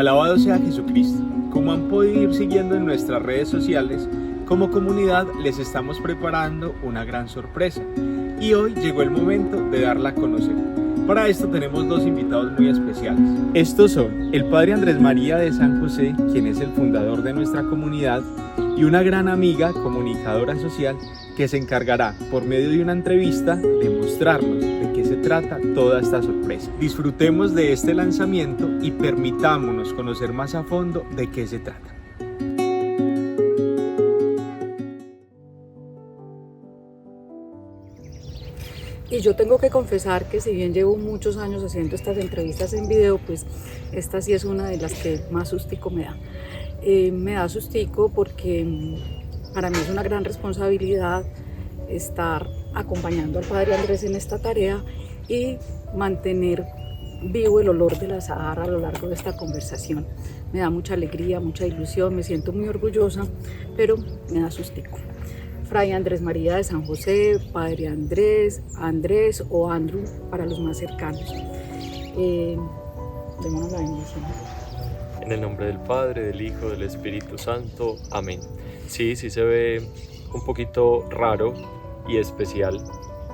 Alabado sea Jesucristo. Como han podido ir siguiendo en nuestras redes sociales, como comunidad les estamos preparando una gran sorpresa y hoy llegó el momento de darla a conocer. Para esto tenemos dos invitados muy especiales. Estos son el Padre Andrés María de San José, quien es el fundador de nuestra comunidad, y una gran amiga comunicadora social que se encargará, por medio de una entrevista, de mostrarnos de qué se trata toda esta sorpresa. Disfrutemos de este lanzamiento y permitámonos conocer más a fondo de qué se trata. Y yo tengo que confesar que si bien llevo muchos años haciendo estas entrevistas en video, pues esta sí es una de las que más sustico me da. Me da sustico porque para mí es una gran responsabilidad estar acompañando al Padre Andrés en esta tarea y mantener vivo el olor del azahar a lo largo de esta conversación. Me da mucha alegría, mucha ilusión, me siento muy orgullosa, pero me da sustico. Fray Andrés María de San José, Padre Andrés, Andrés o Andrew para los más cercanos. Démonos la bendición. En el nombre del Padre, del Hijo, del Espíritu Santo. Amén. Sí se ve un poquito raro y especial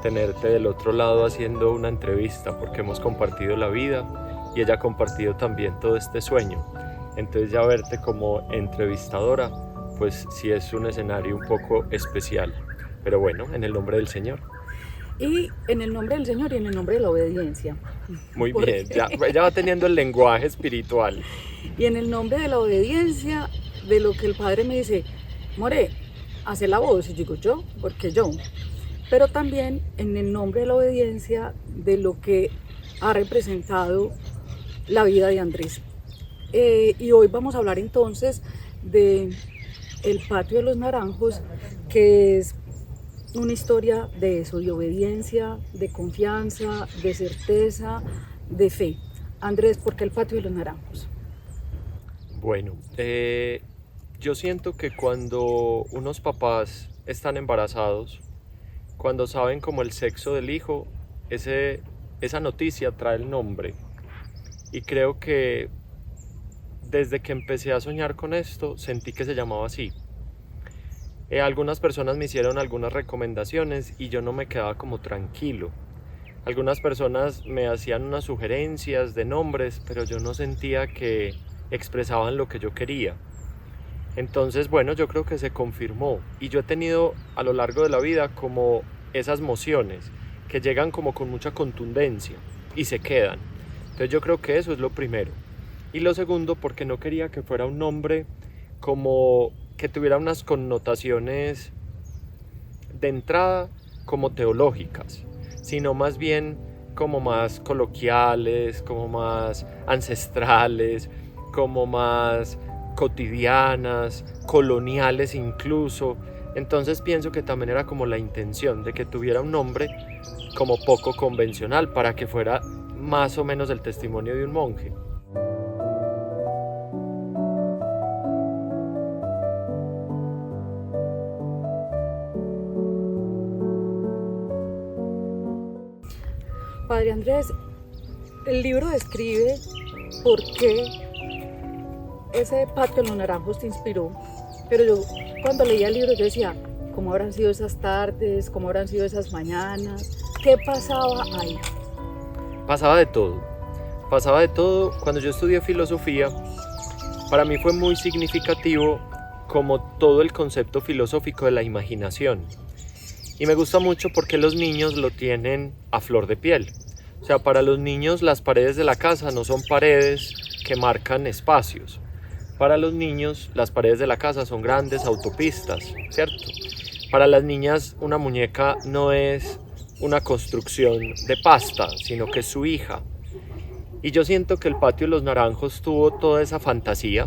tenerte del otro lado haciendo una entrevista porque hemos compartido la vida y ella ha compartido también todo este sueño. Entonces ya verte como entrevistadora, pues sí es un escenario un poco especial. Pero bueno, en el nombre del Señor. Y en el nombre del Señor y en el nombre de la obediencia. Muy bien, ya va teniendo el lenguaje espiritual. Y en el nombre de la obediencia, de lo que el Padre me dice, More, hace la voz, y digo yo, porque yo. Pero también en el nombre de la obediencia de lo que ha representado la vida de Andrés. Y hoy vamos a hablar entonces de el Patio de los Naranjos, que es una historia de eso, de obediencia, de confianza, de certeza, de fe. Andrés, ¿por qué el Patio de los Naranjos? Bueno, yo siento que cuando unos papás están embarazados, cuando saben como el sexo del hijo, esa noticia trae el nombre. Y creo que desde que empecé a soñar con esto, sentí que se llamaba así. Algunas personas me hicieron algunas recomendaciones y yo no me quedaba como tranquilo. Algunas personas me hacían unas sugerencias de nombres, pero yo no sentía que expresaban lo que yo quería. Entonces, bueno, yo creo que se confirmó y yo he tenido a lo largo de la vida como esas mociones que llegan como con mucha contundencia y se quedan. Entonces yo creo que eso es lo primero. Y lo segundo, porque no quería que fuera un nombre como que tuviera unas connotaciones de entrada como teológicas, sino más bien como más coloquiales, como más ancestrales, como más cotidianas, coloniales incluso. Entonces pienso que también era como la intención de que tuviera un nombre como poco convencional para que fuera más o menos el testimonio de un monje. Padre Andrés, el libro describe por qué ese Patio de los Naranjos te inspiró, pero yo cuando leía el libro yo decía, ¿cómo habrán sido esas tardes? ¿Cómo habrán sido esas mañanas? ¿Qué pasaba ahí? Pasaba de todo. Cuando yo estudié filosofía, para mí fue muy significativo como todo el concepto filosófico de la imaginación. Y me gusta mucho porque los niños lo tienen a flor de piel. O sea, para los niños las paredes de la casa no son paredes que marcan espacios. Para los niños las paredes de la casa son grandes autopistas, ¿cierto? Para las niñas una muñeca no es una construcción de pasta, sino que es su hija. Y yo siento que el Patio de los Naranjos tuvo toda esa fantasía,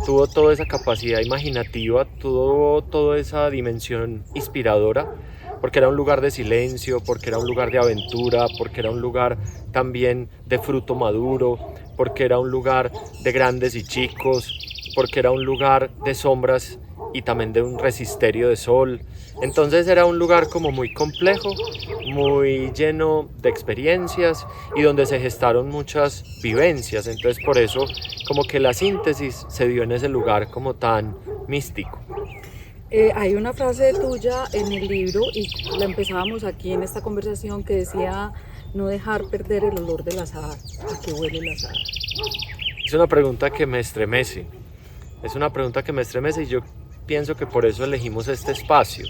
tuvo toda esa capacidad imaginativa, tuvo toda esa dimensión inspiradora, porque era un lugar de silencio, porque era un lugar de aventura, porque era un lugar también de fruto maduro, porque era un lugar de grandes y chicos, porque era un lugar de sombras y también de un resisterio de sol. Entonces era un lugar como muy complejo, muy lleno de experiencias y donde se gestaron muchas vivencias. Entonces por eso como que la síntesis se dio en ese lugar como tan místico. Hay una frase tuya en el libro y la empezábamos aquí en esta conversación que decía no dejar perder el olor del azahar. ¿A qué huele el azahar? Es una pregunta que me estremece. Es una pregunta que me estremece y yo pienso que por eso elegimos este espacio,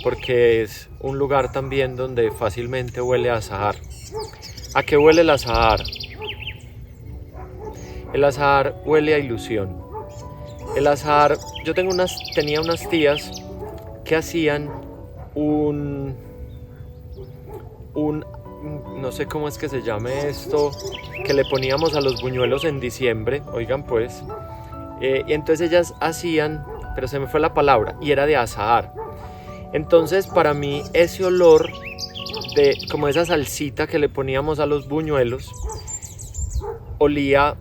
porque es un lugar también donde fácilmente huele a azahar. ¿A qué huele el azahar? El azahar huele a ilusión. El azahar, yo tenía unas tías que hacían no sé cómo es que se llame esto, que le poníamos a los buñuelos en diciembre, oigan pues, y entonces ellas hacían, pero se me fue la palabra, y era de azahar. Entonces para mí ese olor de como esa salsita que le poníamos a los buñuelos olía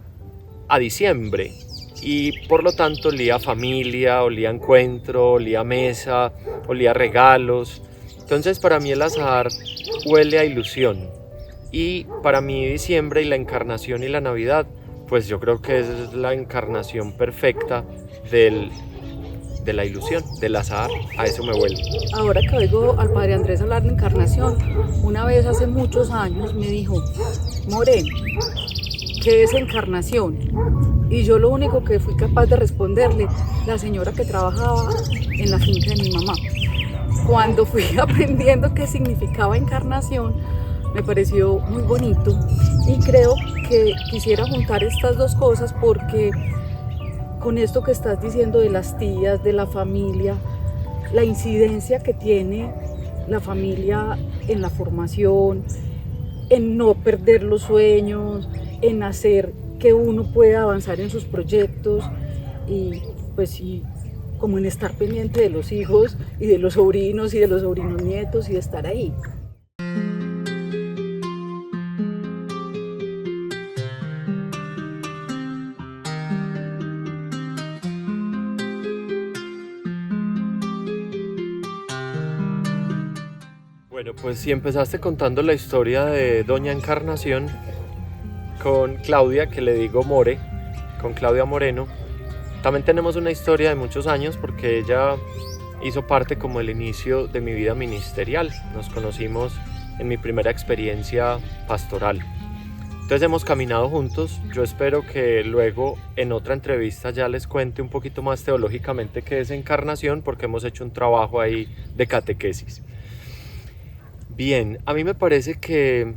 a diciembre y por lo tanto olía a familia, olía a encuentro, olía a mesa, olía a regalos. Entonces para mí el azahar huele a ilusión y para mí diciembre y la encarnación y la Navidad, pues yo creo que es la encarnación perfecta de la ilusión, del azahar. A eso me huele. Ahora que oigo al padre Andrés hablar de encarnación, una vez hace muchos años me dijo, More, ¿qué es encarnación? Y yo lo único que fui capaz de responderle, la señora que trabajaba en la finca de mi mamá. Cuando fui aprendiendo qué significaba encarnación, me pareció muy bonito y creo que quisiera juntar estas dos cosas porque con esto que estás diciendo de las tías, de la familia, la incidencia que tiene la familia en la formación, en no perder los sueños, en hacer que uno pueda avanzar en sus proyectos y pues sí, como en estar pendiente de los hijos y de los sobrinos y de los sobrinos nietos y de estar ahí. Bueno, pues si empezaste contando la historia de Doña Encarnación con Claudia, que le digo More, con Claudia Moreno, también tenemos una historia de muchos años porque ella hizo parte como el inicio de mi vida ministerial. Nos conocimos en mi primera experiencia pastoral. Entonces hemos caminado juntos. Yo espero que luego en otra entrevista ya les cuente un poquito más teológicamente qué es encarnación porque hemos hecho un trabajo ahí de catequesis. Bien, a mí me parece que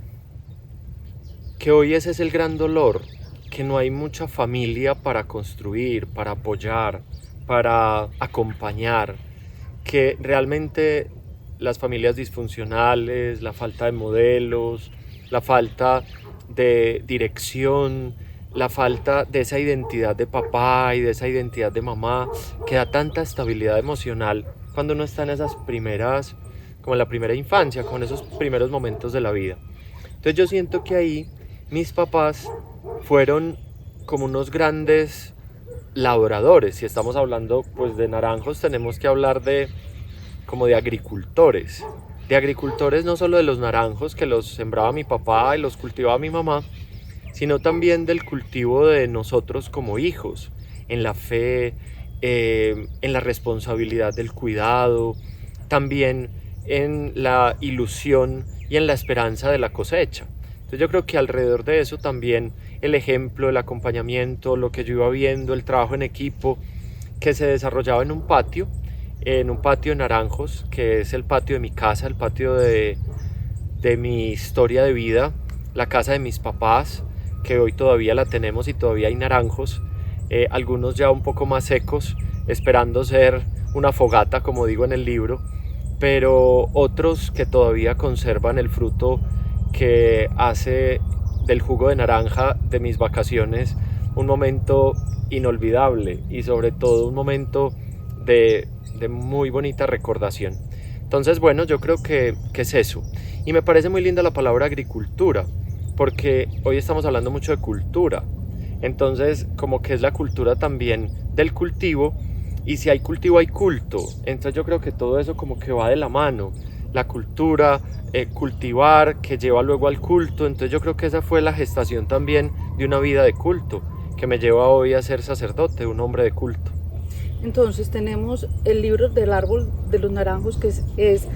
hoy ese es el gran dolor, que no hay mucha familia para construir, para apoyar, para acompañar, que realmente las familias disfuncionales, la falta de modelos, la falta de dirección, la falta de esa identidad de papá y de esa identidad de mamá, que da tanta estabilidad emocional cuando uno está en esas primeras, como en la primera infancia, con esos primeros momentos de la vida. Entonces yo siento que ahí mis papás fueron como unos grandes labradores. Si estamos hablando pues de naranjos, tenemos que hablar como de agricultores no solo de los naranjos que los sembraba mi papá y los cultivaba mi mamá, sino también del cultivo de nosotros como hijos, en la fe, en la responsabilidad del cuidado, también en la ilusión y en la esperanza de la cosecha. Entonces yo creo que alrededor de eso también el ejemplo, el acompañamiento, lo que yo iba viendo, el trabajo en equipo que se desarrollaba en un patio de naranjos, que es el patio de mi casa, el patio de mi historia de vida, la casa de mis papás, que hoy todavía la tenemos y todavía hay naranjos, algunos ya un poco más secos, esperando ser una fogata, como digo en el libro, pero otros que todavía conservan el fruto que hace del jugo de naranja de mis vacaciones un momento inolvidable y sobre todo un momento de muy bonita recordación. Entonces, bueno, yo creo que es eso. Y me parece muy linda la palabra agricultura, porque hoy estamos hablando mucho de cultura. Entonces, como que es la cultura también del cultivo, y si hay cultivo hay culto. Entonces yo creo que todo eso como que va de la mano, la cultura, cultivar, que lleva luego al culto. Entonces yo creo que esa fue la gestación también de una vida de culto, que me lleva hoy a ser sacerdote, un hombre de culto. Entonces tenemos el libro del árbol de los naranjos, que es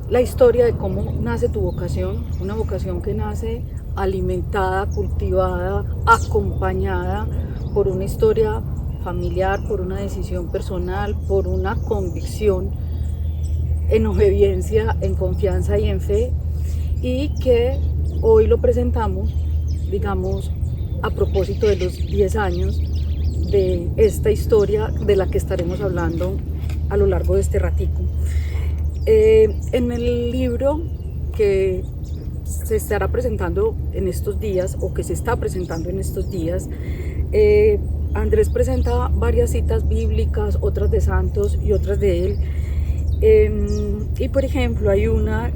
la historia de cómo nace tu vocación, una vocación que nace alimentada, cultivada, acompañada por una historia familiar, por una decisión personal, por una convicción en obediencia, en confianza y en fe, y que hoy lo presentamos, digamos, a propósito de los 10 años de esta historia de la que estaremos hablando a lo largo de este ratico. En el libro que se estará presentando en estos días, o que se está presentando en estos días, Andrés presenta varias citas bíblicas, otras de santos y otras de él. Y por ejemplo, hay una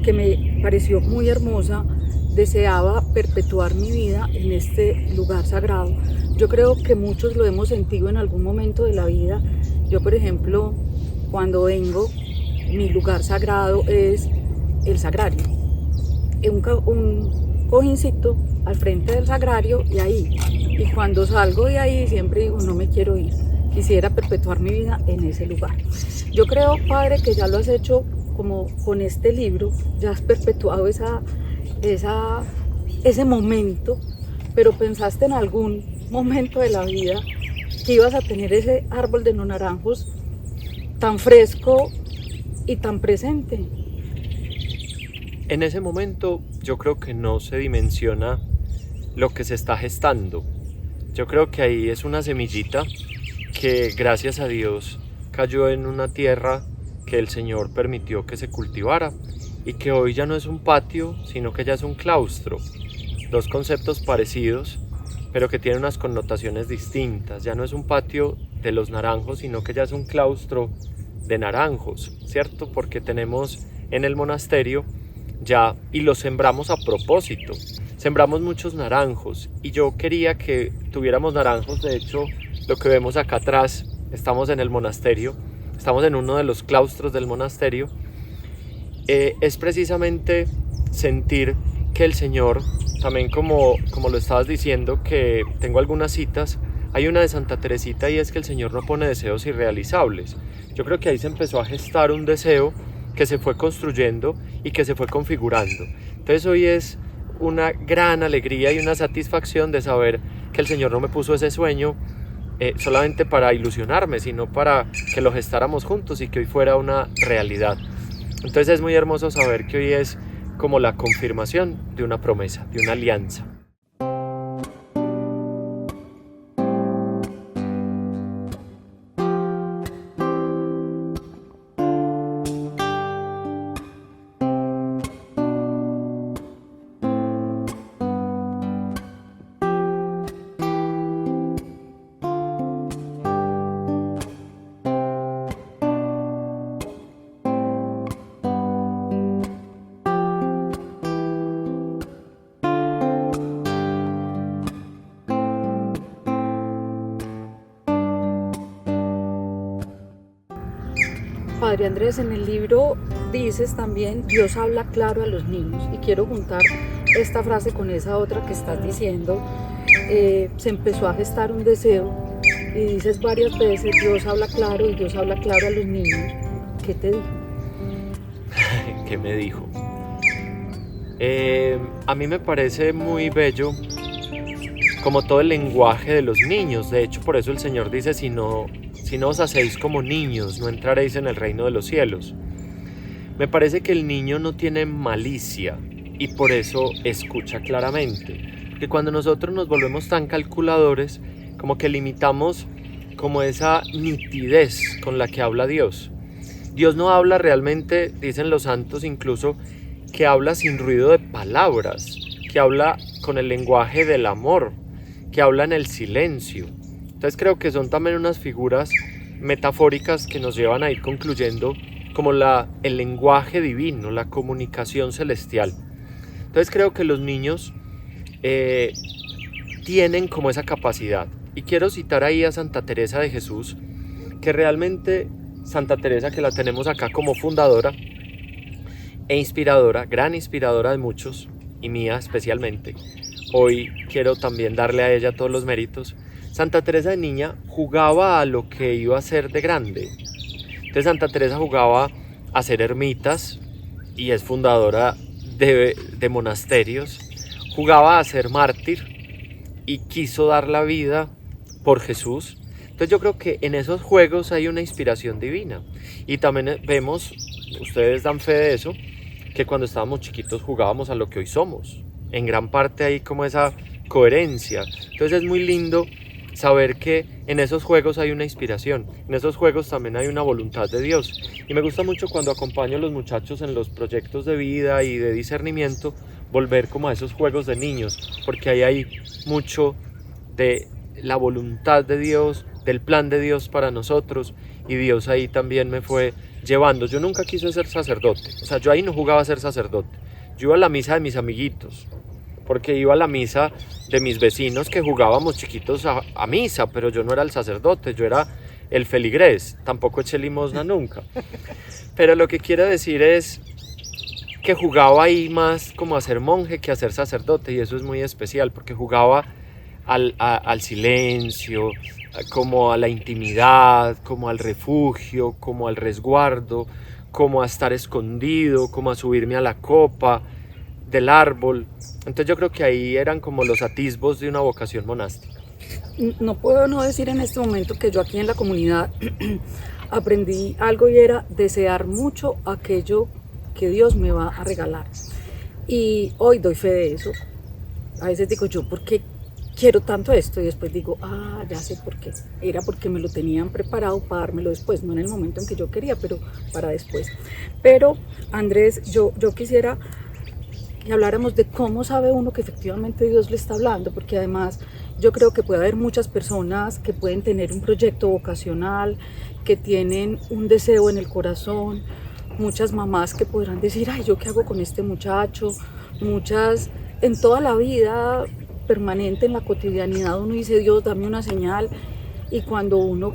que me pareció muy hermosa: deseaba perpetuar mi vida en este lugar sagrado. Yo creo que muchos lo hemos sentido en algún momento de la vida. Yo, por ejemplo, cuando vengo, mi lugar sagrado es el sagrario. Un cojincito al frente del sagrario y ahí. Y cuando salgo de ahí siempre digo, no me quiero ir. Quisiera perpetuar mi vida en ese lugar. Yo creo, Padre, que ya lo has hecho como con este libro, ya has perpetuado ese momento, pero pensaste en algún momento de la vida que ibas a tener ese árbol de los naranjos tan fresco y tan presente. En ese momento yo creo que no se dimensiona lo que se está gestando. Yo creo que ahí es una semillita que gracias a Dios cayó en una tierra que el Señor permitió que se cultivara y que hoy ya no es un patio, sino que ya es un claustro. Dos conceptos parecidos, pero que tienen unas connotaciones distintas. Ya no es un patio de los naranjos, sino que ya es un claustro de naranjos, ¿cierto? Porque tenemos en el monasterio ya, y los sembramos a propósito, sembramos muchos naranjos, y yo quería que tuviéramos naranjos. De hecho, lo que vemos acá atrás, estamos en el monasterio, estamos en uno de los claustros del monasterio, es precisamente sentir que el Señor, también como lo estabas diciendo, que tengo algunas citas, hay una de Santa Teresita, y es que el Señor no pone deseos irrealizables. Yo creo que ahí se empezó a gestar un deseo que se fue construyendo y que se fue configurando. Entonces hoy es una gran alegría y una satisfacción de saber que el Señor no me puso ese sueño solamente para ilusionarme, sino para que lo gestáramos juntos y que hoy fuera una realidad. Entonces es muy hermoso saber que hoy es como la confirmación de una promesa, de una alianza. Padre Andrés, en el libro dices también, Dios habla claro a los niños, y quiero juntar esta frase con esa otra que estás diciendo. Se empezó a gestar un deseo y dices varias veces, Dios habla claro y Dios habla claro a los niños. ¿Qué te dijo? ¿Qué me dijo? A mí me parece muy bello como todo el lenguaje de los niños. De hecho, por eso el Señor dice, si no os hacéis como niños, no entraréis en el reino de los cielos. Me parece que el niño no tiene malicia y por eso escucha claramente. Que cuando nosotros nos volvemos tan calculadores, como que limitamos como esa nitidez con la que habla Dios. Dios no habla realmente, dicen los santos incluso, que habla sin ruido de palabras, que habla con el lenguaje del amor, que habla en el silencio. Entonces creo que son también unas figuras metafóricas que nos llevan a ir concluyendo como el lenguaje divino, la comunicación celestial. Entonces creo que los niños tienen como esa capacidad. Y quiero citar ahí a Santa Teresa de Jesús, que realmente Santa Teresa, que la tenemos acá como fundadora e inspiradora, gran inspiradora de muchos, y mía especialmente, hoy quiero también darle a ella todos los méritos. Santa Teresa de niña jugaba a lo que iba a ser de grande. Entonces Santa Teresa jugaba a ser ermitas y es fundadora de monasterios, jugaba a ser mártir y quiso dar la vida por Jesús. Entonces yo creo que en esos juegos hay una inspiración divina, y también vemos, ustedes dan fe de eso, que cuando estábamos chiquitos jugábamos a lo que hoy somos. En gran parte hay como esa coherencia. Entonces es muy lindo saber que en esos juegos hay una inspiración, en esos juegos también hay una voluntad de Dios. Y me gusta mucho cuando acompaño a los muchachos en los proyectos de vida y de discernimiento, volver como a esos juegos de niños, porque ahí hay mucho de la voluntad de Dios, del plan de Dios para nosotros, y Dios ahí también me fue llevando. Yo nunca quise ser sacerdote, o sea, yo ahí no jugaba a ser sacerdote, yo iba a la misa de mis amiguitos, porque iba a la misa de mis vecinos que jugábamos chiquitos a misa, pero yo no era el sacerdote, yo era el feligrés, tampoco eché limosna nunca. Pero lo que quiero decir es que jugaba ahí más como a ser monje que a ser sacerdote, y eso es muy especial, porque jugaba al silencio, como a la intimidad, como al refugio, como al resguardo, como a estar escondido, como a subirme a la copa del árbol. Entonces yo creo que ahí eran como los atisbos de una vocación monástica. No puedo no decir en este momento que yo aquí en la comunidad aprendí algo, y era desear mucho aquello que Dios me va a regalar. Y hoy doy fe de eso. A veces digo yo, ¿por qué quiero tanto esto? Y después digo, ya sé por qué. Era porque me lo tenían preparado para dármelo después, no en el momento en que yo quería, pero para después. Pero Andrés, yo quisiera que habláramos de cómo sabe uno que efectivamente Dios le está hablando, porque además yo creo que puede haber muchas personas que pueden tener un proyecto vocacional, que tienen un deseo en el corazón, muchas mamás que podrán decir, ay, ¿yo qué hago con este muchacho? Muchas, en toda la vida permanente, en la cotidianidad, uno dice, Dios, dame una señal, y cuando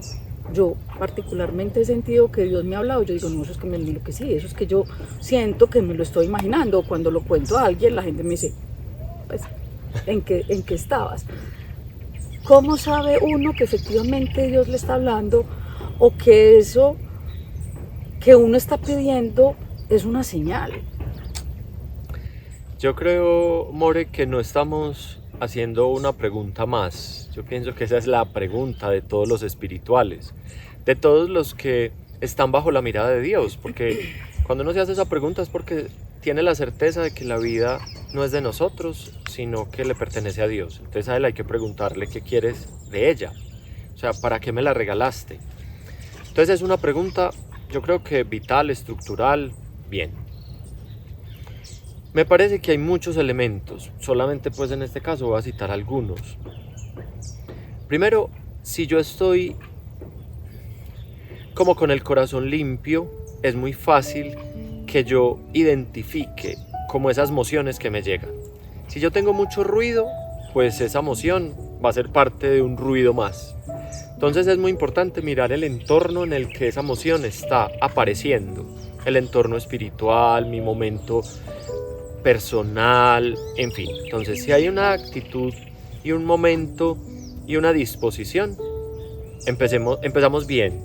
yo particularmente he sentido que Dios me ha hablado, yo digo, no, eso es que me lo que sí, eso es que yo siento que me lo estoy imaginando. Cuando lo cuento a alguien, la gente me dice, pues, ¿en qué estabas? ¿Cómo sabe uno que efectivamente Dios le está hablando, o que eso que uno está pidiendo es una señal? Yo creo, More, que no estamos haciendo una pregunta más. Yo pienso que esa es la pregunta de todos los espirituales, de todos los que están bajo la mirada de Dios, porque cuando uno se hace esa pregunta es porque tiene la certeza de que la vida no es de nosotros, sino que le pertenece a Dios. Entonces a él hay que preguntarle qué quieres de ella, o sea, ¿para qué me la regalaste? Entonces es una pregunta, yo creo que vital, estructural, bien. Me parece que hay muchos elementos, solamente pues en este caso voy a citar algunos. Primero, si yo estoy como con el corazón limpio, es muy fácil que yo identifique como esas emociones que me llegan. Si yo tengo mucho ruido, pues esa emoción va a ser parte de un ruido más. Entonces es muy importante mirar el entorno en el que esa emoción está apareciendo, el entorno espiritual, mi momento personal, en fin. Entonces si hay una actitud y un momento y una disposición, empezamos bien.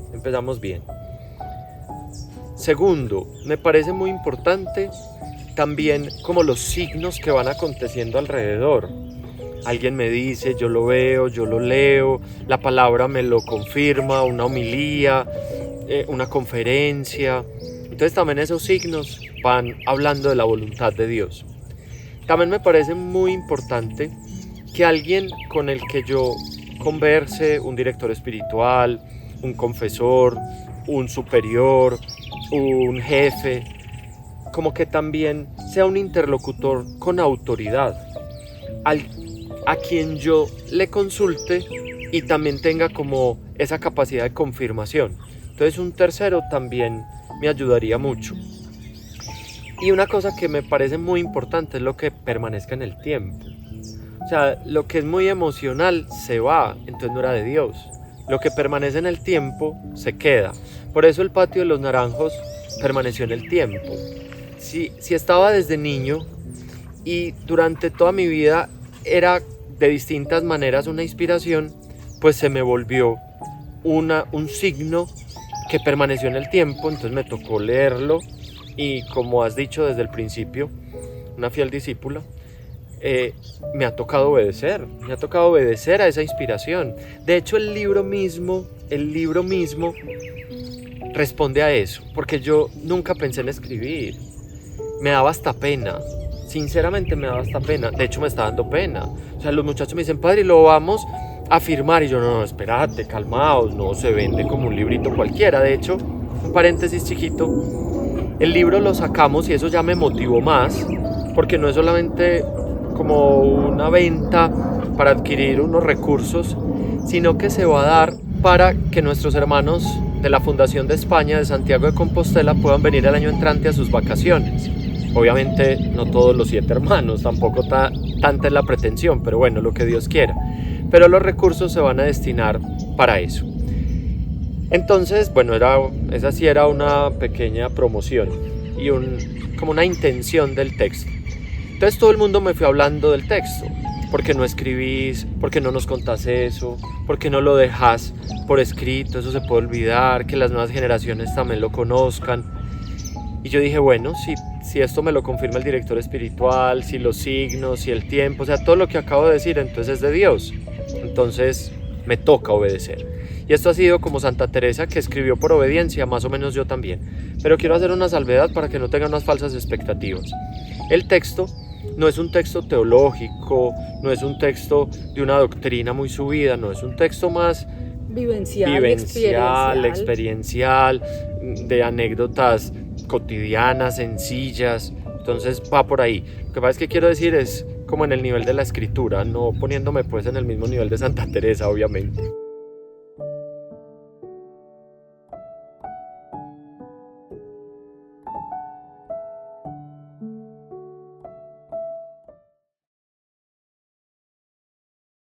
Segundo, me parece muy importante también como los signos que van aconteciendo alrededor. Alguien me dice, yo lo veo, yo lo leo, la palabra me lo confirma, una homilía, una conferencia. Entonces también esos signos van hablando de la voluntad de Dios. También me parece muy importante que alguien con el que yo converse, un director espiritual, un confesor, un superior, un jefe, como que también sea un interlocutor con autoridad, a quien yo le consulte y también tenga como esa capacidad de confirmación. Entonces un tercero también me ayudaría mucho. Y una cosa que me parece muy importante es lo que permanezca en el tiempo. O sea, lo que es muy emocional se va, entonces no era de Dios. lo que permanece en el tiempo se queda. Por eso el patio de los naranjos permaneció en el tiempo. Si estaba desde niño y durante toda mi vida era de distintas maneras una inspiración, pues se me volvió un signo que permaneció en el tiempo. Entonces me tocó leerlo y, como has dicho desde el principio, una fiel discípula, me ha tocado obedecer a esa inspiración. De hecho, el libro mismo responde a eso, porque yo nunca pensé en escribir. Me daba hasta pena, sinceramente me daba hasta pena. De hecho, me está dando pena. O sea, los muchachos me dicen: padre, lo vamos a firmar. Y yo: no, espérate, calmaos, no se vende como un librito cualquiera. De hecho, un paréntesis chiquito, el libro lo sacamos y eso ya me motivó más, porque no es solamente como una venta para adquirir unos recursos, sino que se va a dar para que nuestros hermanos de la Fundación de España de Santiago de Compostela puedan venir el año entrante a sus vacaciones. Obviamente no todos los 7 hermanos, tampoco tanta es la pretensión, pero bueno, lo que Dios quiera. Pero los recursos se van a destinar para eso. Entonces, bueno, esa sí era una pequeña promoción y como una intención del texto. Entonces todo el mundo me fue hablando del texto. ¿Por qué no escribís? ¿Por qué no nos contás eso? ¿Por qué no lo dejas por escrito? Eso se puede olvidar, que las nuevas generaciones también lo conozcan. Y yo dije, bueno, si esto me lo confirma el director espiritual, si los signos, si el tiempo, o sea, todo lo que acabo de decir, entonces es de Dios. Entonces me toca obedecer. Y esto ha sido como Santa Teresa, que escribió por obediencia, más o menos yo también. Pero quiero hacer una salvedad para que no tengan unas falsas expectativas. El texto no es un texto teológico, no es un texto de una doctrina muy subida, no, es un texto más vivencial, experiencial, de anécdotas cotidianas, sencillas. Entonces va por ahí. Lo que pasa es que quiero decir es como en el nivel de la escritura, no poniéndome pues en el mismo nivel de Santa Teresa, obviamente.